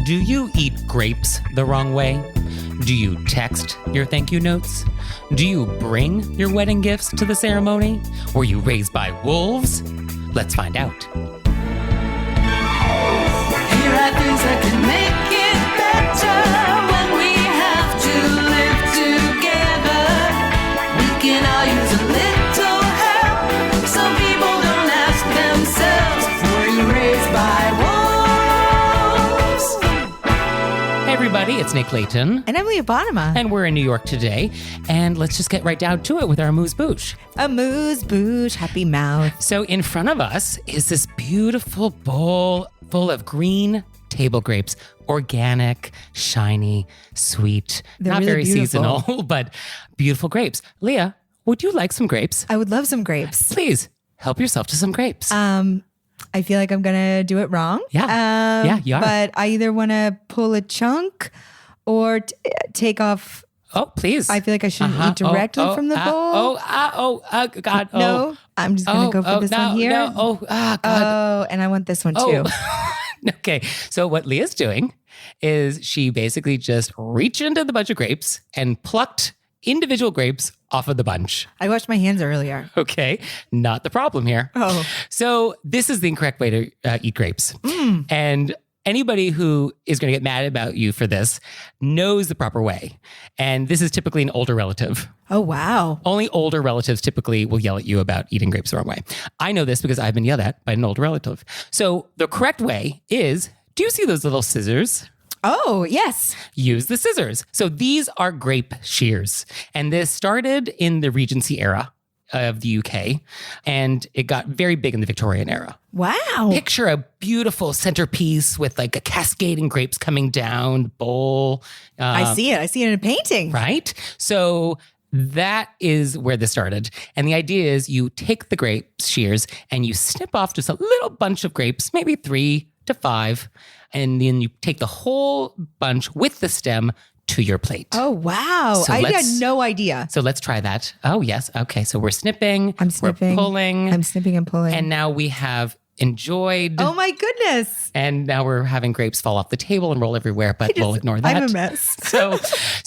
Do you eat grapes the wrong way? Do you text your thank you notes? Do you bring your wedding gifts to the ceremony? Were you raised by wolves? Let's find out. Here are things that can make it better when we have to live together. We can all use a little help. Some people don't ask themselves, were you raised by wolves? Hey everybody, it's Nick Layton. And I'm Leah Bonema. And we're in New York today. And let's just get right down to it with our AMUSE-BOUCHE. AMUSE-BOUCHE, happy mouth. So in front of us is this beautiful bowl full of green table grapes, organic, shiny, sweet, They're not really very beautiful. seasonal, but beautiful grapes. Leah, would you like some grapes? I would love some grapes. Please help yourself to some grapes. I feel like I'm going to do it wrong. Yeah. Yeah, you are. But I either want to pull a chunk or take off. Oh, please. I feel like I shouldn't eat directly from the bowl. God. No, I'm just going to go for this one here. God. Oh, and I want this one too. Okay, so what Leah's doing is she basically just reached into the bunch of grapes and plucked individual grapes off of the bunch. I washed my hands earlier. Okay, not the problem here. Oh. So this is the incorrect way to eat grapes. And anybody who is going to get mad about you for this knows the proper way. And this is typically an older relative. Oh, wow. Only older relatives typically will yell at you about eating grapes the wrong way. I know this because I've been yelled at by an older relative. So the correct way is, do you see those little scissors? Oh, yes. Use the scissors. So these are grape shears. And this started in the Regency era of the UK. And it got very big in the Victorian era. Wow. Picture a beautiful centerpiece with like a cascading grapes coming down the bowl. I see it. I see it in a painting. Right? So that is where this started. And the idea is you take the grape shears and you snip off just a little bunch of grapes, maybe 3 to 5, and then you take the whole bunch with the stem to your plate. Oh, wow. So I had let's- no idea. So let's try that. Oh, yes. Okay. So we're snipping. I'm snipping. We're pulling. I'm snipping and pulling. And now we have enjoyed. Oh, my goodness. And now we're having grapes fall off the table and roll everywhere, but we'll ignore that. I'm a mess. So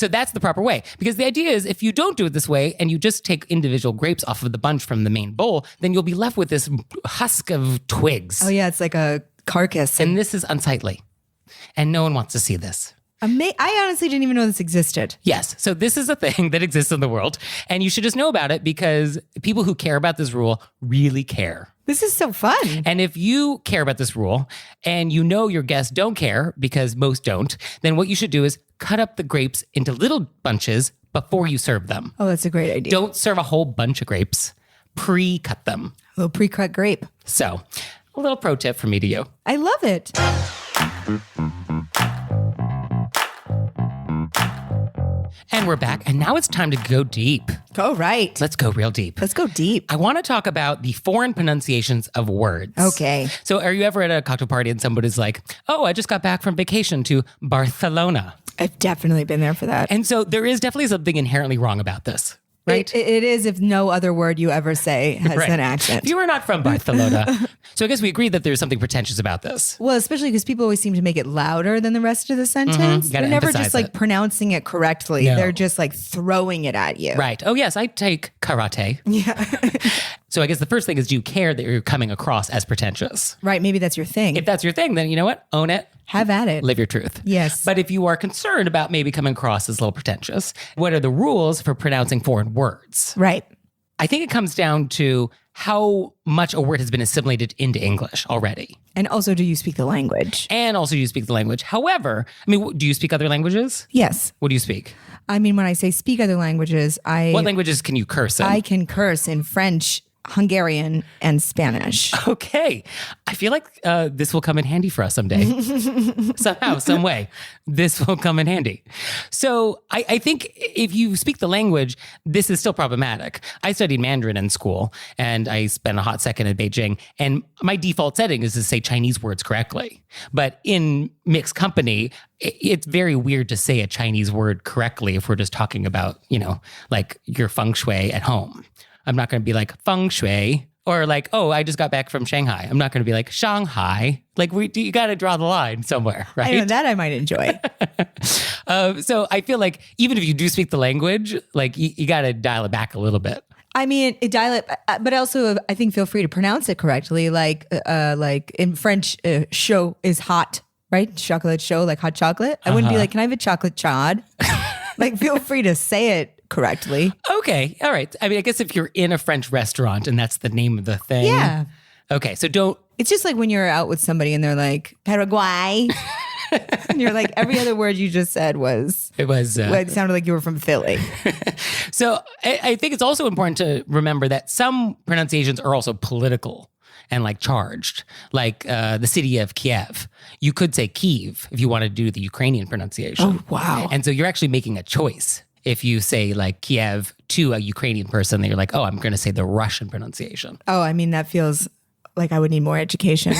that's the proper way. Because the idea is if you don't do it this way and you just take individual grapes off of the bunch from the main bowl, then you'll be left with this husk of twigs. Oh, yeah. It's like a carcass. And this is unsightly. And no one wants to see this. I honestly didn't even know this existed. Yes. So this is a thing that exists in the world. And you should just know about it because people who care about this rule really care. This is so fun. And if you care about this rule and you know your guests don't care because most don't, then what you should do is cut up the grapes into little bunches before you serve them. Oh, that's a great idea. Don't serve a whole bunch of grapes. Pre-cut them. A little pre-cut grape. So a little pro tip from me to you. I love it. And we're back. And now it's time to go deep. Go right. Let's go real deep. Let's go deep. I want to talk about the foreign pronunciations of words. Okay. So are you ever at a cocktail party and somebody's like, oh, I just got back from vacation to Barcelona. I've definitely been there for that. And so there is definitely something inherently wrong about this, right? It is if no other word you ever say has Right. an accent. You are not from Barcelona. So I guess we agree that there's something pretentious about this. Well, especially because people always seem to make it louder than the rest of the sentence. You gotta They're never emphasize just like it. pronouncing it correctly. No. They're just like throwing it at you. Right. Oh, yes, I take karate. Yeah. So I guess the first thing is, do you care that you're coming across as pretentious? Right. Maybe that's your thing. If that's your thing, then you know what? Own it. Have at it. Live your truth. Yes. But if you are concerned about maybe coming across as a little pretentious, what are the rules for pronouncing foreign words? Right. I think it comes down to how much a word has been assimilated into English already. And also, do you speak the language? And also you speak the language. However, I mean, do you speak other languages? Yes. What do you speak? I mean, when I say speak other languages, What languages can you curse in? I can curse in French, Hungarian, and Spanish. Okay. I feel like this will come in handy for us someday. Somehow, some way, this will come in handy. So I think if you speak the language, this is still problematic. I studied Mandarin in school and I spent a hot second in Beijing, and my default setting is to say Chinese words correctly. But in mixed company, it's very weird to say a Chinese word correctly if we're just talking about, like your feng shui at home. I'm not going to be like feng shui Or like, oh, I just got back from Shanghai. I'm not going to be like Shanghai. Like you got to draw the line somewhere, right? I know that I might enjoy. So I feel like even if you do speak the language, like you got to dial it back a little bit. I mean, dial it, but also I think feel free to pronounce it correctly. Like in French, chaud is hot, right? Chocolate chaud, like hot chocolate. I wouldn't be like, can I have a chocolate chaude? Like, feel free to say it correctly. Okay. All right. I mean, I guess if you're in a French restaurant and that's the name of the thing. Yeah. Okay. So don't. It's just like when you're out with somebody and they're like, Paraguay. And you're like, every other word you just said was. It was. It sounded like you were from Philly. So I think it's also important to remember that some pronunciations are also political and like charged, like the city of Kiev. You could say Kyiv if you want to do the Ukrainian pronunciation. Oh, wow. And so you're actually making a choice. If you say like Kiev to a Ukrainian person, then you're like, oh, I'm going to say the Russian pronunciation. Oh, I mean, that feels like I would need more education.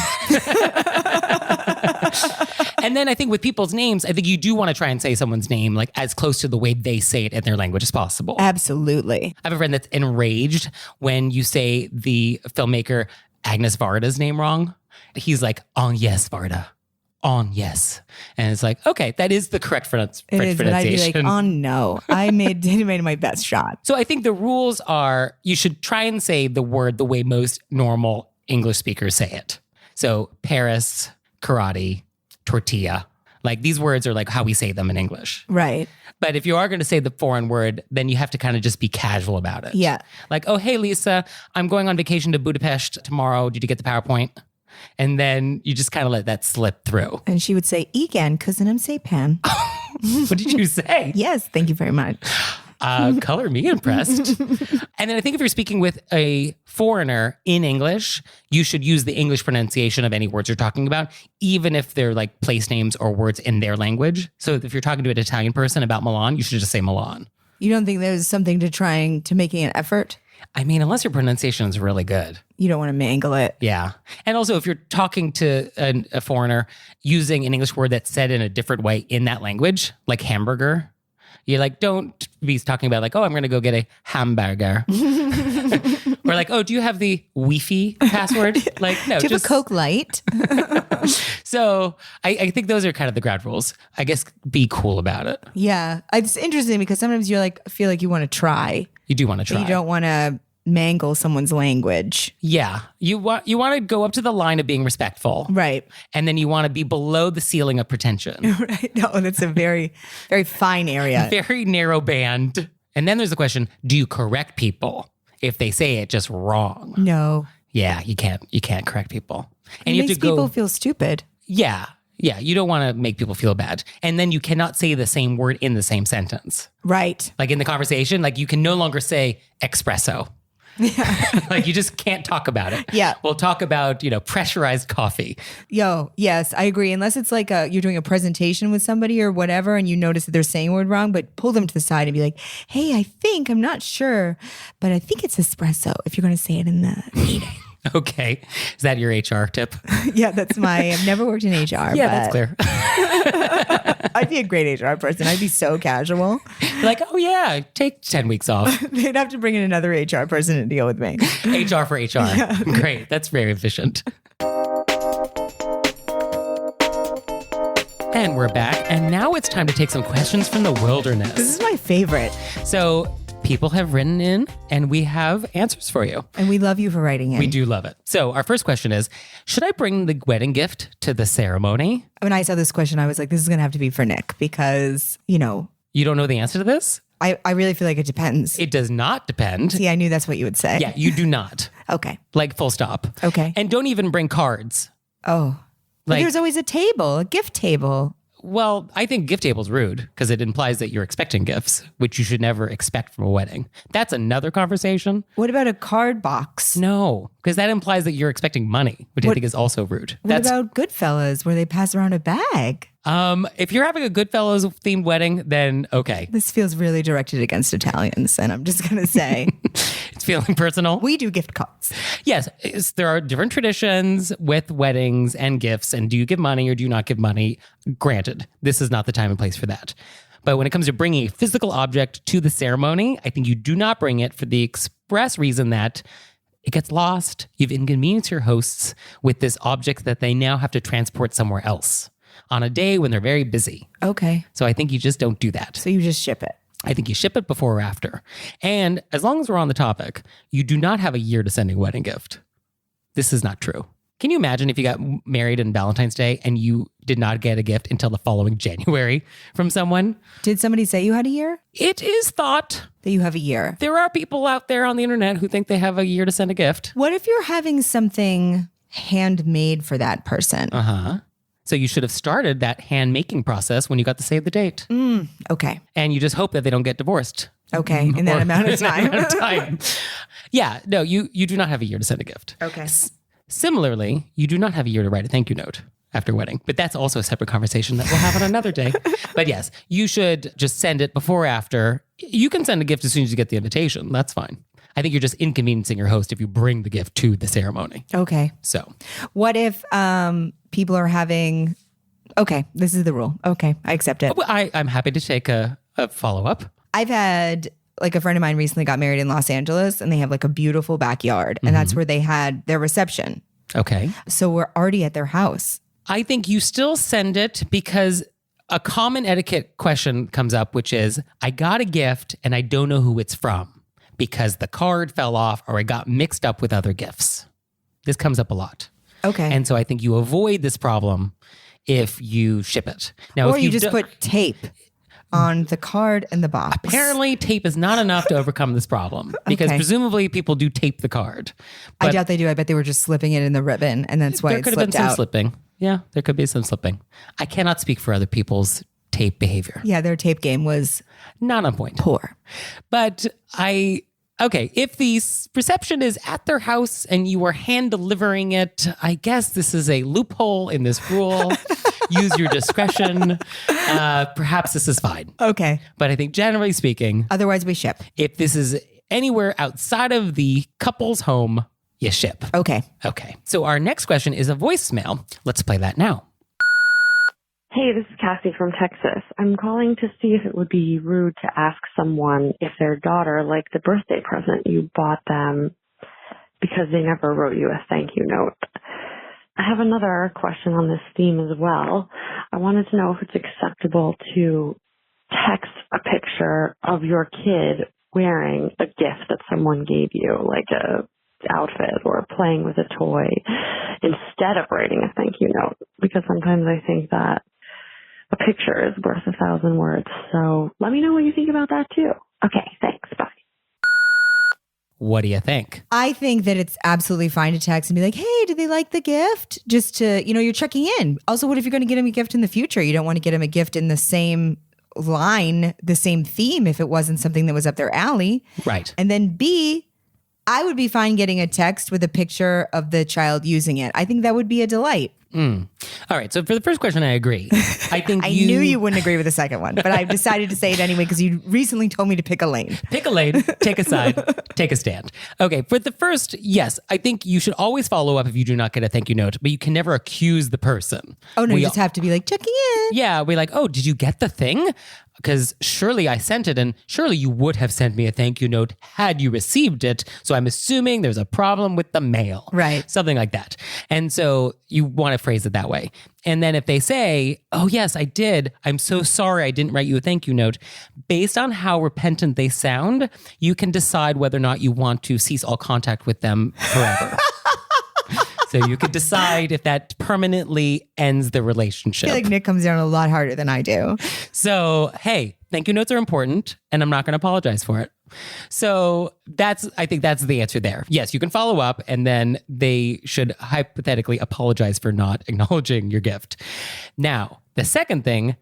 And then I think with people's names, I think you do want to try and say someone's name like as close to the way they say it in their language as possible. Absolutely. I have a friend that's enraged when you say the filmmaker Agnes Varda's name wrong. He's like, on yes, Varda. On yes. And it's like, okay, that is the correct French pronunciation. And I'd be like, oh no, I made my best shot. So I think the rules are you should try and say the word the way most normal English speakers say it. So Paris, karate, tortilla. Like these words are like how we say them in English. Right. But if you are going to say the foreign word, then you have to kind of just be casual about it. Yeah. Like, oh, hey, Lisa, I'm going on vacation to Budapest tomorrow. Did you get the PowerPoint? And then you just kind of let that slip through. And she would say, Igen, cousin say pan. What did you say? Yes, thank you very much. Color me impressed. And then I think if you're speaking with a foreigner in English, you should use the English pronunciation of any words you're talking about, even if they're like place names or words in their language. So if you're talking to an Italian person about Milan, you should just say Milan. You don't think there's something to making an effort? I mean, unless your pronunciation is really good. You don't want to mangle it. Yeah. And also, if you're talking to a foreigner using an English word that's said in a different way in that language, like hamburger, you like don't be talking about like, oh, I'm going to go get a hamburger. Or like, oh, do you have the Wi-Fi password? Like, no. Do you have a Coke Light? So I think those are kind of the ground rules. I guess be cool about it. Yeah. It's interesting because sometimes you're like, feel like you want to try. You do want to try. But you don't want to mangle someone's language. Yeah. You want to go up to the line of being respectful. Right. And then you want to be below the ceiling of pretension. Right. No, that's a very, very fine area. Very narrow band. And then there's the question, do you correct people if they say it just wrong? No. Yeah, you can't correct people. And It you makes have to go. people feel stupid. Yeah. Yeah. You don't want to make people feel bad. And then you cannot say the same word in the same sentence. Right. Like in the conversation, like you can no longer say espresso. Like you just can't talk about it. Yeah. We'll talk about, pressurized coffee. Yes, I agree. Unless it's like you're doing a presentation with somebody or whatever and you notice that they're saying a word wrong, but pull them to the side and be like, hey, I'm not sure, but I think it's espresso if you're going to say it in the meeting. Okay. Is that your HR tip? Yeah, I've never worked in HR. Yeah, that's clear. I'd be a great HR person. I'd be so casual. Like, oh yeah, take 10 weeks off. They'd have to bring in another HR person to deal with me. HR for HR. Yeah. Great. That's very efficient. And we're back. And now it's time to take some questions from the wilderness. This is my favorite. So people have written in and we have answers for you. And we love you for writing in. We do love it. So our first question is, should I bring the wedding gift to the ceremony? When I saw this question, I was like, this is going to have to be for Nick because, You don't know the answer to this? I really feel like it depends. It does not depend. See, I knew that's what you would say. Yeah, you do not. Okay. Like full stop. Okay. And don't even bring cards. Oh. But Like- there's always a table, a gift table. Well, I think gift table's rude because it implies that you're expecting gifts, which you should never expect from a wedding. That's another conversation. What about a card box? No, because that implies that you're expecting money, which I think is also rude. What about Goodfellas where they pass around a bag? If you're having a Goodfellas themed wedding, then okay. This feels really directed against Italians, and I'm just going to say It's feeling personal. we do gift cards. Yes, there are different traditions with weddings and gifts. And do you give money or do you not give money? Granted, this is not the time and place for that. But when it comes to bringing a physical object to the ceremony, I think you do not bring it for the express reason that it gets lost. You've inconvenienced your hosts with this object that they now have to transport somewhere else on a day when they're very busy. Okay. So I think you just don't do that. So you just ship it. I think you ship it before or after. And as long as we're on the topic, you do not have a year to send a wedding gift. This is not true. Can you imagine if you got married on Valentine's Day and you did not get a gift until the following January from someone? Did somebody say you had a year? It is thought. That you have a year. There are people out there on the internet who think they have a year to send a gift. What if you're having something handmade for that person? Uh-huh. So you should have started that hand making process when you got to save the date. Okay. And you just hope that they don't get divorced. Okay. In that amount of time. Yeah. No, you do not have a year to send a gift. Okay. Similarly, you do not have a year to write a thank you note after wedding. But that's also a separate conversation that we'll have on another day. But yes, you should just send it before or after. You can send a gift as soon as you get the invitation. That's fine. I think you're just inconveniencing your host if you bring the gift to the ceremony. Okay. So what if people are having... Okay, this is the rule. Okay, I accept it. I'm happy to take a follow-up. I've had... Like a friend of mine recently got married in Los Angeles and they have like a beautiful backyard and that's where they had their reception. Okay. So we're already at their house. I think you still send it because a common etiquette question comes up, which is, I got a gift and I don't know who it's from because the card fell off or I got mixed up with other gifts. This comes up a lot. Okay. And so I think you avoid this problem if you ship it. Now, or if you just put tape on the card and the box. Apparently, tape is not enough to overcome this problem because presumably people do tape the card. I doubt they do. I bet they were just slipping it in the ribbon and that's why there it could have slipped been some out. slipping. Yeah, there could be some slipping. I cannot speak for other people's tape behavior. Yeah, their tape game was Not on point. poor. But okay, if the reception is at their house and you are hand delivering it, I guess this is a loophole in this rule. Use your discretion. Perhaps this is fine. Okay. But I think generally speaking, Otherwise we ship. if this is anywhere outside of the couple's home, you ship. Okay. Okay. So our next question is a voicemail. Let's play that now. Hey, this is Cassie from Texas. I'm calling to see if it would be rude to ask someone if their daughter liked the birthday present you bought them because they never wrote you a thank you note. I have another question on this theme as well. I wanted to know if it's acceptable to text a picture of your kid wearing a gift that someone gave you, like a outfit or playing with a toy, instead of writing a thank you note, because sometimes I think that a picture is worth 1,000 words. So let me know what you think about that too. Okay, thanks. Bye. What do you think? I think that it's absolutely fine to text and be like, hey, did they like the gift? Just to, you're checking in. Also, what if you're going to get them a gift in the future? You don't want to get them a gift in the same line, the same theme if it wasn't something that was up their alley. Right. And then B, I would be fine getting a text with a picture of the child using it. I think that would be a delight. All right. So for the first question, I agree. I think I knew you wouldn't agree with the second one, but I decided to say it anyway because you recently told me to pick a lane. Pick a lane, take a side, take a stand. Okay, for the first, yes, I think you should always follow up if you do not get a thank you note, but you can never accuse the person. Oh, no, you just have to be like, checking in. Yeah, we're like, oh, did you get the thing? Because surely I sent it and surely you would have sent me a thank you note had you received it. So I'm assuming there's a problem with the mail. Right. Something like that. And so you want to phrase it that way. And then if they say, oh, yes, I did. I'm so sorry I didn't write you a thank you note. Based on how repentant they sound, you can decide whether or not you want to cease all contact with them forever. So you could decide if that permanently ends the relationship. I feel like Nick comes down a lot harder than I do. So, hey, thank you notes are important and I'm not going to apologize for it. So I think that's the answer there. Yes, you can follow up and then they should hypothetically apologize for not acknowledging your gift. Now, the second thing,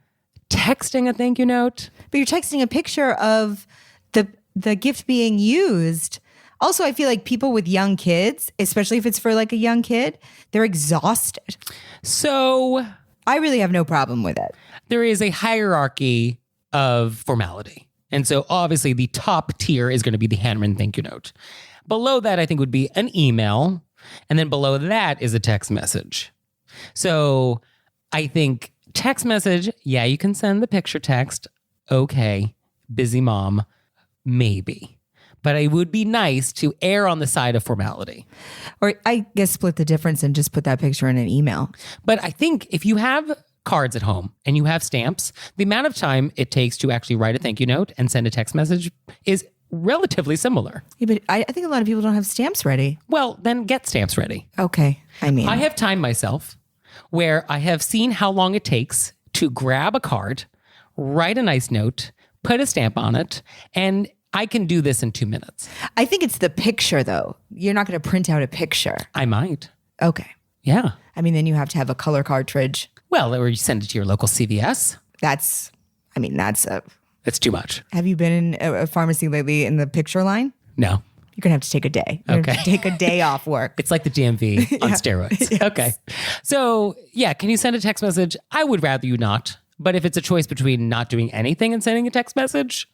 texting a thank you note. But you're texting a picture of the gift being used. Also, I feel like people with young kids, especially if it's for like a young kid, they're exhausted. So I really have no problem with it. there is a hierarchy of formality. And so obviously the top tier is going to be the handwritten thank you note. Below that, I think would be an email. And then below that is a text message. So I think text message, yeah, you can send the picture text. Okay. Busy mom, maybe. but it would be nice to err on the side of formality. Or I guess split the difference and just put that picture in an email. But I think if you have cards at home and you have stamps, the amount of time it takes to actually write a thank you note and send a text message is relatively similar. Yeah, but I think a lot of people don't have stamps ready. Well, then get stamps ready. Okay. I have timed myself where I have seen how long it takes to grab a card, write a nice note, put a stamp on it, and I can do this in 2 minutes. I think it's the picture, though. You're not going to print out a picture. I might. Okay. Yeah. I mean, then you have to have a color cartridge. Well, or you send it to your local CVS. That's It's too much. Have you been in a pharmacy lately in the picture line? No. You're going to have to take a day. You're Okay. gonna have to take a day off work. It's like the DMV on steroids. Yes. Okay. So, yeah, can you send a text message? I would rather you not. But if it's a choice between not doing anything and sending a text message,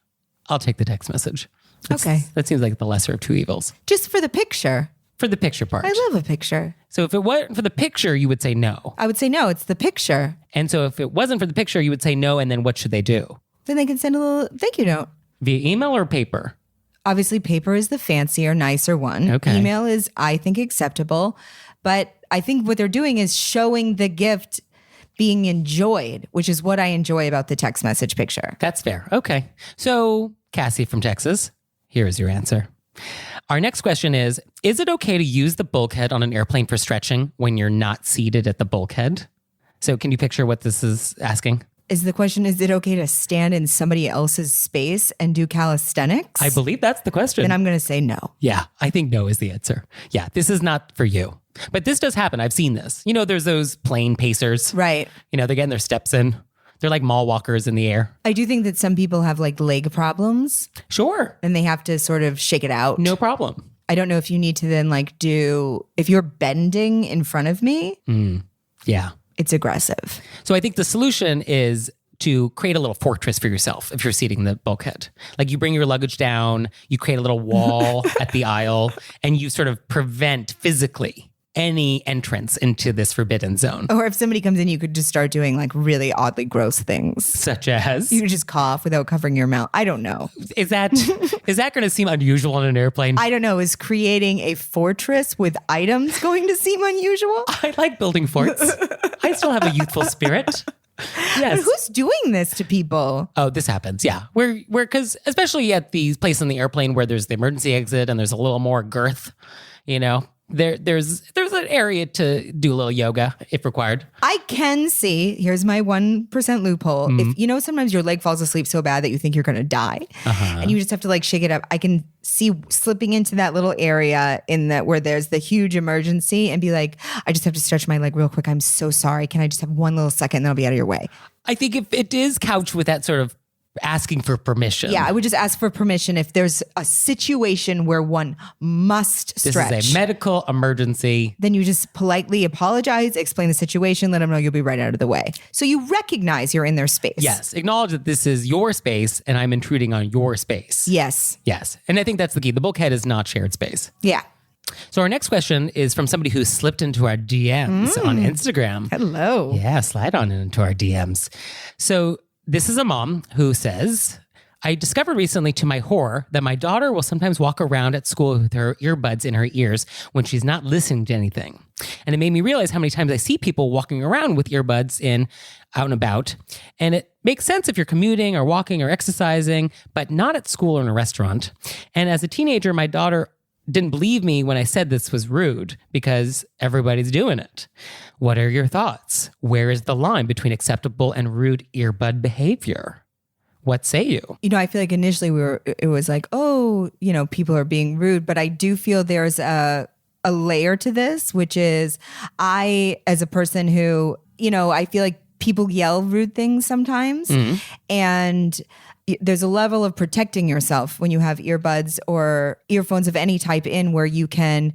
I'll take the text message. Okay. That seems like the lesser of two evils. Just for the picture. For the picture part. I love a picture. So if it wasn't for the picture, you would say no. I would say no, it's the picture. And so if it wasn't for the picture, you would say no. And then what should they do? Then they can send a little thank you note. Via email or paper? Obviously, paper is the fancier, nicer one. Okay. Email is, I think, acceptable. But I think what they're doing is showing the gift being enjoyed, which is what I enjoy about the text message picture. That's fair. Okay. So Cassie from Texas, here is your answer. Our next question is it okay to use the bulkhead on an airplane for stretching when you're not seated at the bulkhead? So can you picture what this is asking? Is the question, is it okay to stand in somebody else's space and do calisthenics? I believe that's the question. Then I'm going to say no. Yeah, I think no is the answer. Yeah, this is not for you. But this does happen. I've seen this. You know, there's those plane pacers. Right. You know, they're getting their steps in. They're like mall walkers in the air. I do think that some people have like leg problems Sure. and they have to sort of shake it out. No problem. I don't know if you need to then like do, if you're bending in front of me, Yeah. it's aggressive. So I think the solution is to create a little fortress for yourself if you're seating the bulkhead. Like you bring your luggage down, you create a little wall at the aisle, and you sort of prevent physically any entrance into this forbidden zone. Or if somebody comes in, you could just start doing like really oddly gross things. Such as, You could just cough without covering your mouth. I don't know. is that going to seem unusual on an airplane? I don't know. Is creating a fortress with items going to seem unusual? I like building forts. I still have a youthful spirit. Yes. But who's doing this to people? Oh, this happens. Yeah. We're because especially at the place on the airplane where there's the emergency exit and there's a little more girth, you know, there's an area to do a little yoga if required. I can see, here's my 1% loophole. If you know, sometimes your leg falls asleep so bad that you think you're going to die and you just have to like shake it up. I can see slipping into that little area in that where there's the huge emergency and be like, I just have to stretch my leg real quick. I'm so sorry. Can I just have one little second and then I'll be out of your way? I think if it is couched with that sort of asking for permission. Yeah, I would just ask for permission if there's a situation where one must stretch. This is a medical emergency. Then you just politely apologize, explain the situation, let them know you'll be right out of the way. So you recognize you're in their space. Yes. Acknowledge that this is your space and I'm intruding on your space. Yes. Yes. And I think that's the key. The bulkhead is not shared space. Yeah. So our next question is from somebody who slipped into our DMs on Instagram. Hello. Yeah, slide on into our DMs. So this is a mom who says, I discovered recently to my horror that my daughter will sometimes walk around at school with her earbuds in her ears when she's not listening to anything. And it made me realize how many times I see people walking around with earbuds in out and about. And it makes sense if you're commuting or walking or exercising, but not at school or in a restaurant. And as a teenager, my daughter didn't believe me when I said this was rude because everybody's doing it. What are your thoughts? Where is the line between acceptable and rude earbud behavior? What say you? You know, I feel like initially it was like, oh, you know, people are being rude, but I do feel there's a layer to this, which is I, as a person who, you know, I feel like people yell rude things sometimes. And there's a level of protecting yourself when you have earbuds or earphones of any type in where you can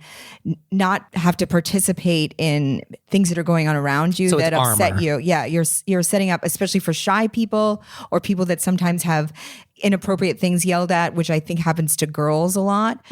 not have to participate in things that are going on around you So that it's upset armor. you. Yeah, you're setting up, especially for shy people or people that sometimes have inappropriate things yelled at, which I think happens to girls a lot.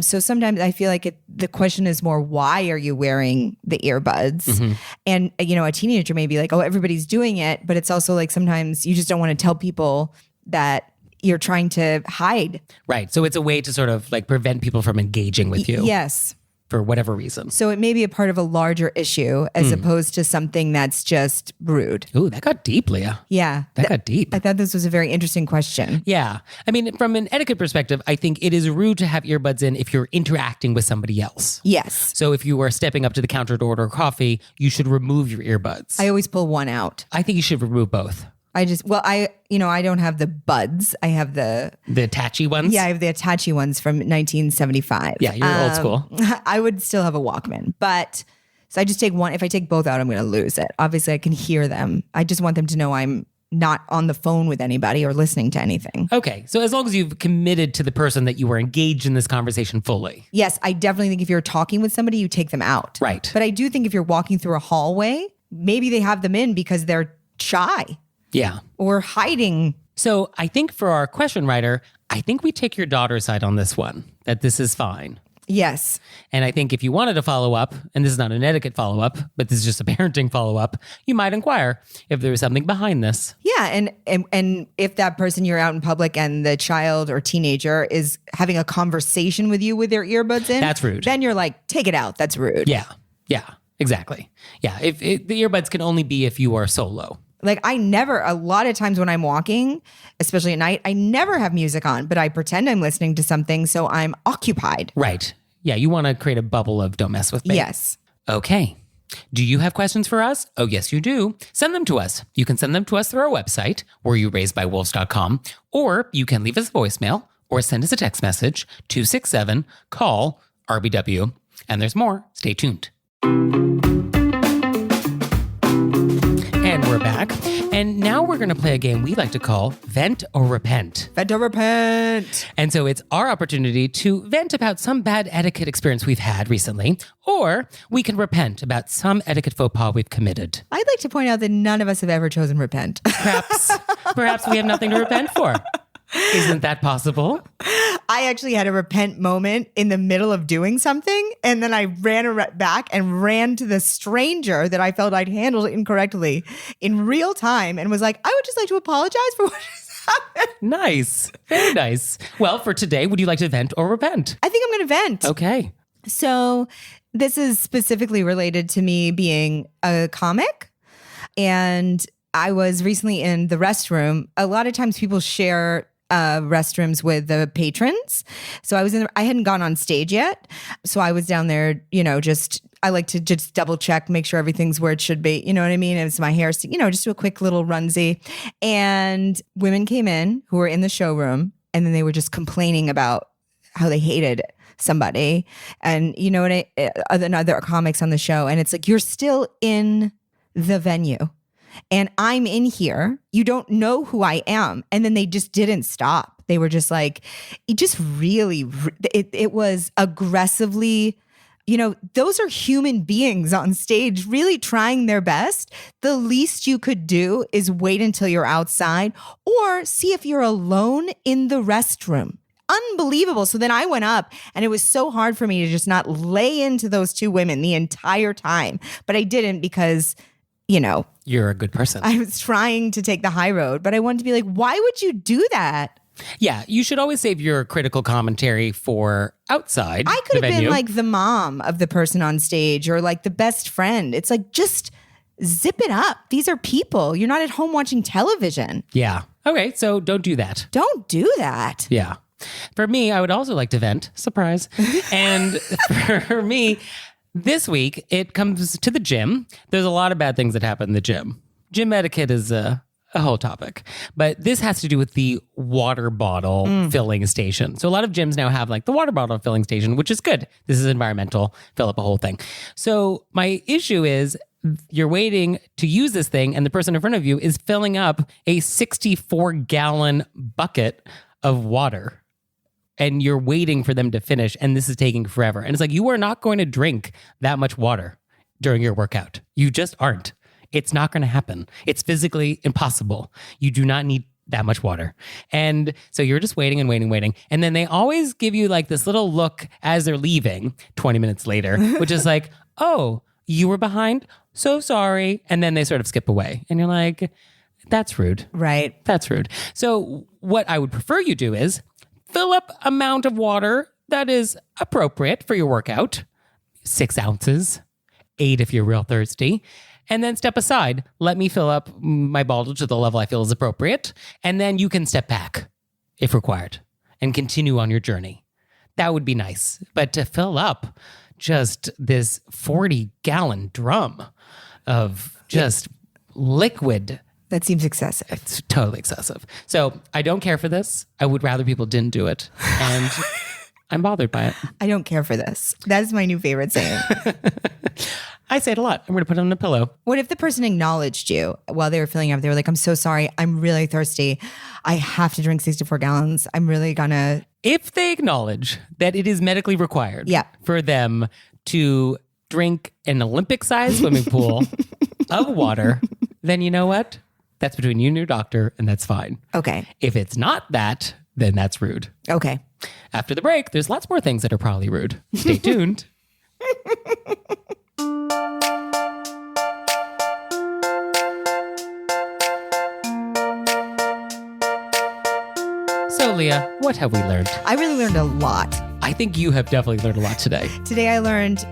So sometimes I feel like the question is more, why are you wearing the earbuds? And, you know, a teenager may be like, oh, everybody's doing it. But it's also like sometimes you just don't want to tell people that you're trying to hide. Right. So it's a way to sort of like prevent people from engaging with you Yes. for whatever reason. So it may be a part of a larger issue as opposed to something that's just rude. Ooh, that got deep, Leah. Yeah. That got deep. I thought this was a very interesting question. Yeah. I mean, from an etiquette perspective, I think it is rude to have earbuds in if you're interacting with somebody else. Yes. So if you are stepping up to the counter to order coffee, you should remove your earbuds. I always pull one out. I think you should remove both. I don't have the buds. I have the attachy ones? I have the Hitachi ones from 1975. Yeah, you're old school. I would still have a Walkman, but so I just take one. If I take both out, I'm going to lose it. Obviously, I can hear them. I just want them to know I'm not on the phone with anybody or listening to anything. Okay, so as long as you've committed to the person that you were engaged in this conversation fully. Yes, I definitely think if you're talking with somebody, you take them out. Right. But I do think if you're walking through a hallway, maybe they have them in because they're shy. Yeah. Or hiding. So I think for our question writer, I think we take your daughter's side on this one, that this is fine. Yes. And I think if you wanted to follow up, and this is not an etiquette follow-up, but this is just a parenting follow-up, you might inquire if there was something behind this. Yeah. And if that person, you're out in public and the child or teenager is having a conversation with you with their earbuds in. That's rude. Then you're like, take it out. That's rude. Yeah. Yeah. Exactly. Yeah. If the earbuds can only be if you are solo. Like a lot of times when I'm walking, especially at night, I never have music on, but I pretend I'm listening to something so I'm occupied. Right. Yeah. You want to create a bubble of don't mess with me. Yes. Okay. Do you have questions for us? Oh, yes, you do. Send them to us. You can send them to us through our website, wereyouRaisedByWolves.com, or you can leave us a voicemail or send us a text message, 267-CALL-RBW. And there's more. Stay tuned. And we're back. And now we're going to play a game we like to call Vent or Repent. Vent or repent. And so it's our opportunity to vent about some bad etiquette experience we've had recently, or we can repent about some etiquette faux pas we've committed. I'd like to point out that none of us have ever chosen repent. Perhaps we have nothing to repent for. Isn't that possible? I actually had a repent moment in the middle of doing something, and then I ran back and ran to the stranger that I felt I'd handled incorrectly in real time and was like, I would just like to apologize for what has happened. Nice. Very nice. Well, for today, would you like to vent or repent? I think I'm going to vent. Okay. So this is specifically related to me being a comic, and I was recently in the restroom. A lot of times people share restrooms with the patrons. So I hadn't gone on stage yet. So I was down there, I like to just double check, make sure everything's where it should be. You know what I mean? It was my hair, just do a quick little runsy. And women came in who were in the showroom, and then they were just complaining about how they hated somebody. And other comics on the show. And it's like, you're still in the venue. And I'm in here. You don't know who I am. And then they just didn't stop. They were just like, it was aggressively, those are human beings on stage really trying their best. The least you could do is wait until you're outside or see if you're alone in the restroom. Unbelievable. So then I went up, and it was so hard for me to just not lay into those two women the entire time. But I didn't because you're a good person. I was trying to take the high road, but I wanted to be like, why would you do that? Yeah, you should always save your critical commentary for outside. I could the have venue. been like the mom of the person on stage or like the best friend. It's like, just zip it up. These are people. You're not at home watching television. Yeah. Okay, so don't do that. Don't do that. Yeah. For me, I would also like to vent. Surprise. And for me, this week, it comes to the gym. There's a lot of bad things that happen in the gym. Gym etiquette is a whole topic. But this has to do with the water bottle filling station. So a lot of gyms now have like the water bottle filling station, which is good. This is environmental, fill up a whole thing. So my issue is you're waiting to use this thing, and the person in front of you is filling up a 64-gallon bucket of water. And you're waiting for them to finish, and this is taking forever. And it's like, you are not going to drink that much water during your workout. You just aren't. It's not going to happen. It's physically impossible. You do not need that much water. And so you're just waiting and waiting, waiting. And then they always give you like this little look as they're leaving 20 minutes later, which is like, oh, you were behind? So sorry. And then they sort of skip away. And you're like, That's rude. Right. That's rude. So what I would prefer you do is fill up amount of water that is appropriate for your workout. 6 ounces, 8 if you're real thirsty. And then step aside. Let me fill up my bottle to the level I feel is appropriate. And then you can step back if required and continue on your journey. That would be nice. But to fill up just this 40-gallon drum of just liquid, That seems excessive. it's totally excessive. So I don't care for this. I would rather people didn't do it. And I'm bothered by it. I don't care for this. That is my new favorite saying. I say it a lot. I'm going to put it on a pillow. What if the person acknowledged you while they were filling up? They were like, I'm so sorry. I'm really thirsty. I have to drink 64 gallons. I'm really gonna. If they acknowledge that it is medically required Yeah. for them to drink an Olympic-sized swimming pool of water, then you know what? That's between you and your doctor, and that's fine. Okay. If it's not that, then that's rude. Okay. After the break, there's lots more things that are probably rude. Stay tuned. So, Leah, what have we learned? I really learned a lot. I think you have definitely learned a lot today. Today I learned,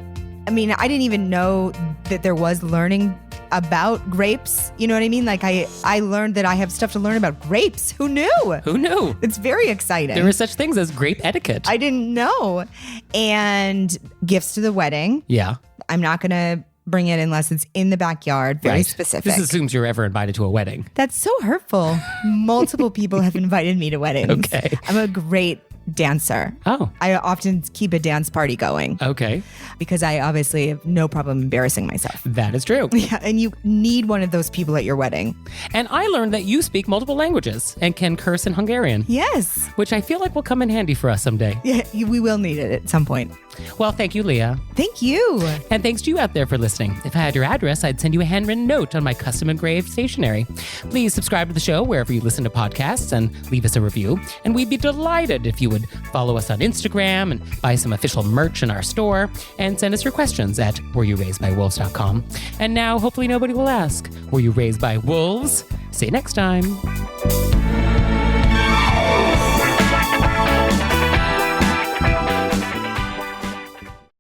I didn't even know that there was learning about grapes. You know what I mean? Like I learned that I have stuff to learn about grapes. Who knew? Who knew? It's very exciting. There are such things as grape etiquette. I didn't know. And gifts to the wedding. Yeah. I'm not going to bring it unless it's in the backyard. Very Right. specific. This assumes you're ever invited to a wedding. That's so hurtful. Multiple people have invited me to weddings. Okay. I'm a great dancer. Oh, I often keep a dance party going okay. because I obviously have no problem embarrassing myself. That is true. Yeah, and you need one of those people at your wedding. And I learned that you speak multiple languages and can curse in Hungarian, Yes. which I feel like will come in handy for us someday. Yeah, we will need it at some point. Well, thank you, Leah. Thank you. And thanks to you out there for listening. If I had your address, I'd send you a handwritten note on my custom engraved stationery. Please subscribe to the show wherever you listen to podcasts and leave us a review. And we'd be delighted if you would follow us on Instagram and buy some official merch in our store and send us your questions at wereyouRaisedByWolves.com. And now, hopefully nobody will ask, were you raised by wolves? See you next time.